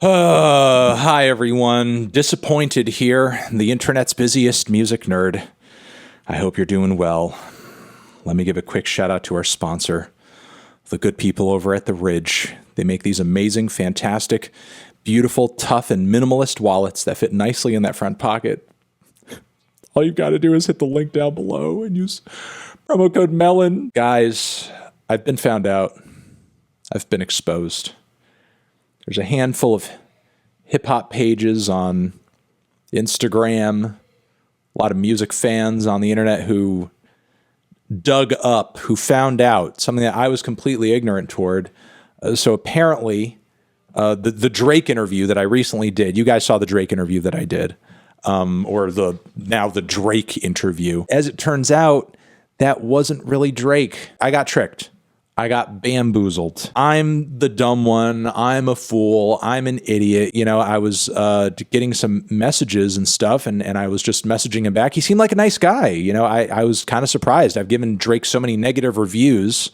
Hi everyone. Disappointed here, the internet's busiest music nerd. I hope you're doing well. Let me give a quick shout out to our sponsor, the good people over at The Ridge. They make these amazing, fantastic, beautiful, tough, and minimalist wallets that fit nicely in that front pocket. All you've got to do is hit the link down below and use promo code MELON. Guys, I've been found out. I've been exposed. There's a handful of hip-hop pages on Instagram, a lot of music fans on the internet who dug up, who found out something that I was completely ignorant toward. So apparently, the Drake interview that I recently did, you guys saw the Drake interview that I did, or the Drake interview. As it turns out, that wasn't really Drake. I got tricked. I got bamboozled. I'm the dumb one. I'm a fool. I'm an idiot. You know, I was getting some messages and stuff, and I was just messaging him back. He seemed like a nice guy. You know, I was kind of surprised. I've given Drake so many negative reviews.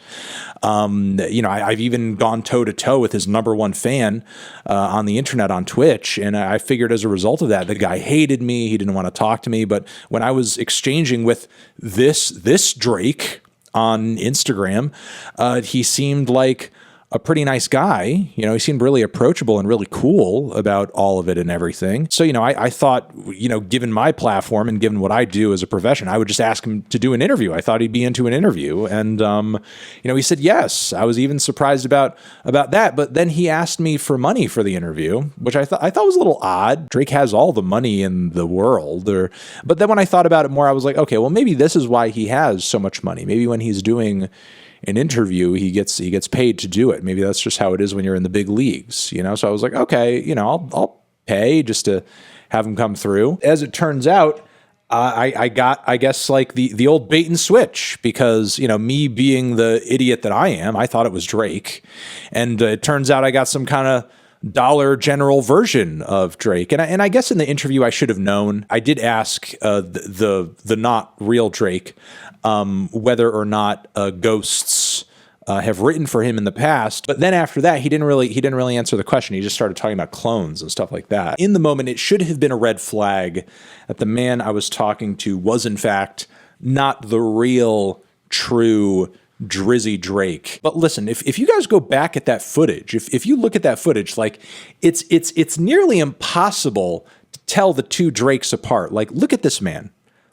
I've even gone toe-to-toe with his number one fan on the internet on Twitch, and I figured as a result of that, the guy hated me. He didn't want to talk to me. But when I was exchanging with this Drake on Instagram, he seemed like a pretty nice guy. You know, he seemed really approachable and really cool about all of it and everything. So, I thought, given my platform and given what I do as a profession, I would just ask him to do an interview. I thought he'd be into an interview. And, he said yes. I was even surprised about that. But then he asked me for money for the interview, which I thought was a little odd. Drake has all the money in the world. But then when I thought about it more, I was like, okay, well, maybe this is why he has so much money. Maybe when he's doing an interview, he gets paid to do it. Maybe that's just how it is when you're in the big leagues, So I was like, okay, I'll pay just to have him come through. As it turns out, I got, I guess, like the old bait and switch because, me being the idiot that I am, I thought it was Drake. And it turns out I got some kind of Dollar General version of Drake. And I guess in the interview I should have known. I did ask the not real Drake whether or not ghosts have written for him in the past. But then after that, he didn't really answer the question. He just started talking about clones and stuff like that. In the moment, it should have been a red flag that the man I was talking to was in fact not the real, true Drizzy Drake. But listen, if you guys go back at that footage, if you look at that footage, like it's nearly impossible to tell the two Drakes apart. Like, look at this man.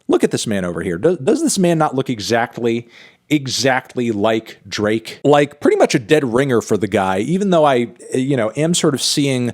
Look at this man over here. Does this man not look exactly like Drake? Like pretty much a dead ringer for the guy, even though I, am sort of seeing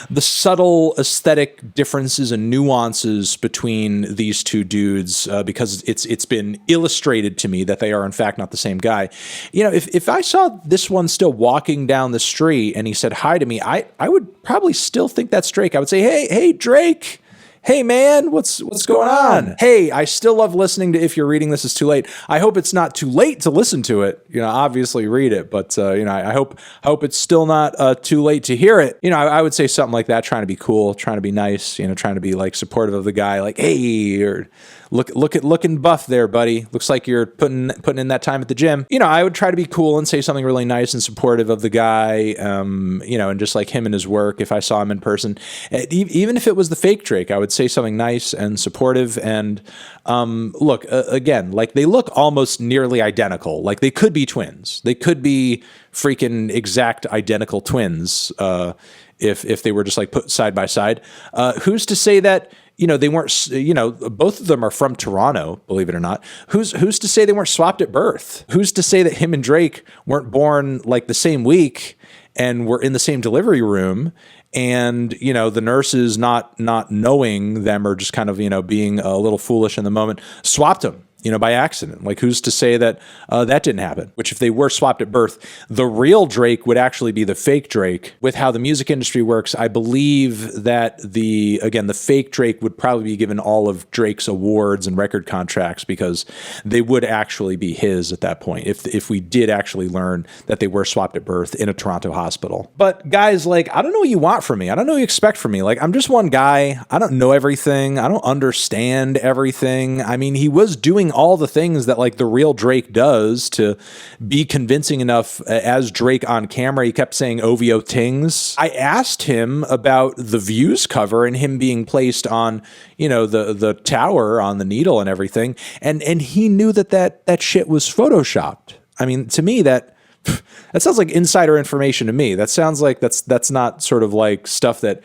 the subtle aesthetic differences and nuances between these two dudes because it's been illustrated to me that they are in fact not the same guy. If I saw this one still walking down the street and he said hi to me, I would probably still think that's Drake. I would say, hey, Drake. Hey man, what's going on? Hey, I still love listening to If You're Reading This Is Too Late. I hope it's not too late to listen to it. Obviously read it, but I hope it's still not too late to hear it. I would say something like that, trying to be cool, trying to be nice, trying to be like supportive of the guy, like, hey, or looking buff there, buddy. Looks like you're putting in that time at the gym. I would try to be cool and say something really nice and supportive of the guy, and just like him and his work. If I saw him in person, even if it was the fake Drake, I would say something nice and supportive. And look, again, like they look almost nearly identical. Like they could be twins. They could be freaking exact identical twins if they were just like put side by side. Who's to say that? They weren't, both of them are from Toronto, believe it or not. Who's to say they weren't swapped at birth? Who's to say that him and Drake weren't born like the same week and were in the same delivery room? And, the nurses not knowing them or just kind of, being a little foolish in the moment, swapped them. By accident. Like, who's to say that that didn't happen? Which, if they were swapped at birth, the real Drake would actually be the fake Drake. With how the music industry works, I believe that the fake Drake would probably be given all of Drake's awards and record contracts because they would actually be his at that point. If we did actually learn that they were swapped at birth in a Toronto hospital. But guys, like, I don't know what you want from me. I don't know what you expect from me. Like, I'm just one guy. I don't know everything. I don't understand everything. I mean, he was doing doing all the things that like the real Drake does to be convincing enough as Drake on camera. He kept saying OVO tings. I asked him about the Views cover and him being placed on, you know, the tower on the needle and everything. And he knew that shit was photoshopped. I mean, to me, that sounds like insider information to me. That sounds like that's not sort of like stuff that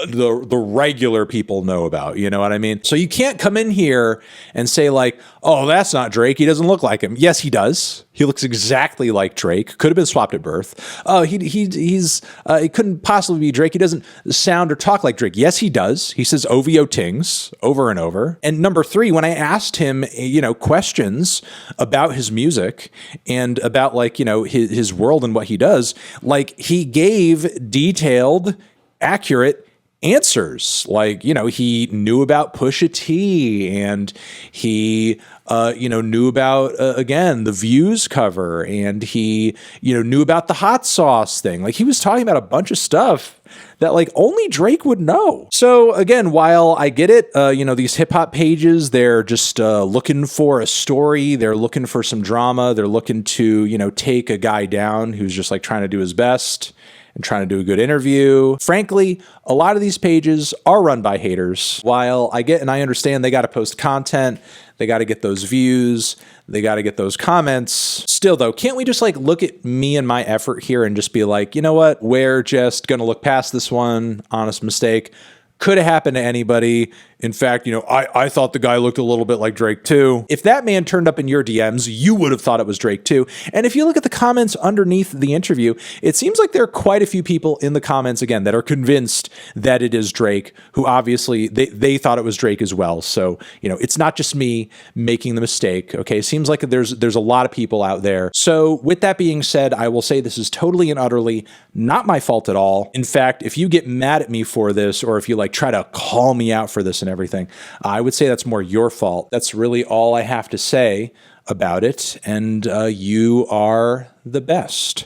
the regular people know about, you know what I mean? So you can't come in here and say like, oh, that's not Drake. He doesn't look like him. Yes, he does. He looks exactly like Drake. Could have been swapped at birth. Oh, he couldn't possibly be Drake. He doesn't sound or talk like Drake. Yes, he does. He says OVO tings over and over. And number three, when I asked him, you know, questions about his music and about like, you know, his world and what he does, like he gave detailed, accurate answers. Like, you know, he knew about Pusha T and he, you know, knew about, again, the Views cover, and he, you know, knew about the hot sauce thing. Like he was talking about a bunch of stuff that like only Drake would know. So again, while I get it, you know, these hip hop pages, they're just looking for a story. They're looking for some drama. They're looking to, you know, take a guy down who's just like trying to do his best and trying to do a good interview. Frankly, a lot of these pages are run by haters. While I get and I understand they got to post content, they got to get those views, they got to get those comments. Still though, can't we just like look at me and my effort here and just be like, you know what? We're just going to look past this one. Honest mistake. Could have happened to anybody. In fact, you know, I thought the guy looked a little bit like Drake too. If that man turned up in your DMs, you would have thought it was Drake too. And if you look at the comments underneath the interview, it seems like there are quite a few people in the comments, again, that are convinced that it is Drake, who obviously they thought it was Drake as well. So, you know, it's not just me making the mistake. Okay. It seems like there's a lot of people out there. So with that being said, I will say this is totally and utterly not my fault at all. In fact, if you get mad at me for this, or if you like try to call me out for this and everything, I would say that's more your fault. That's really all I have to say about it. And you are the best.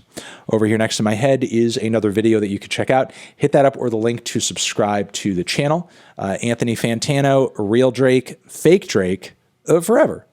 Over here next to my head is another video that you could check out. Hit that up or the link to subscribe to the channel. Anthony Fantano, real Drake, fake Drake, forever.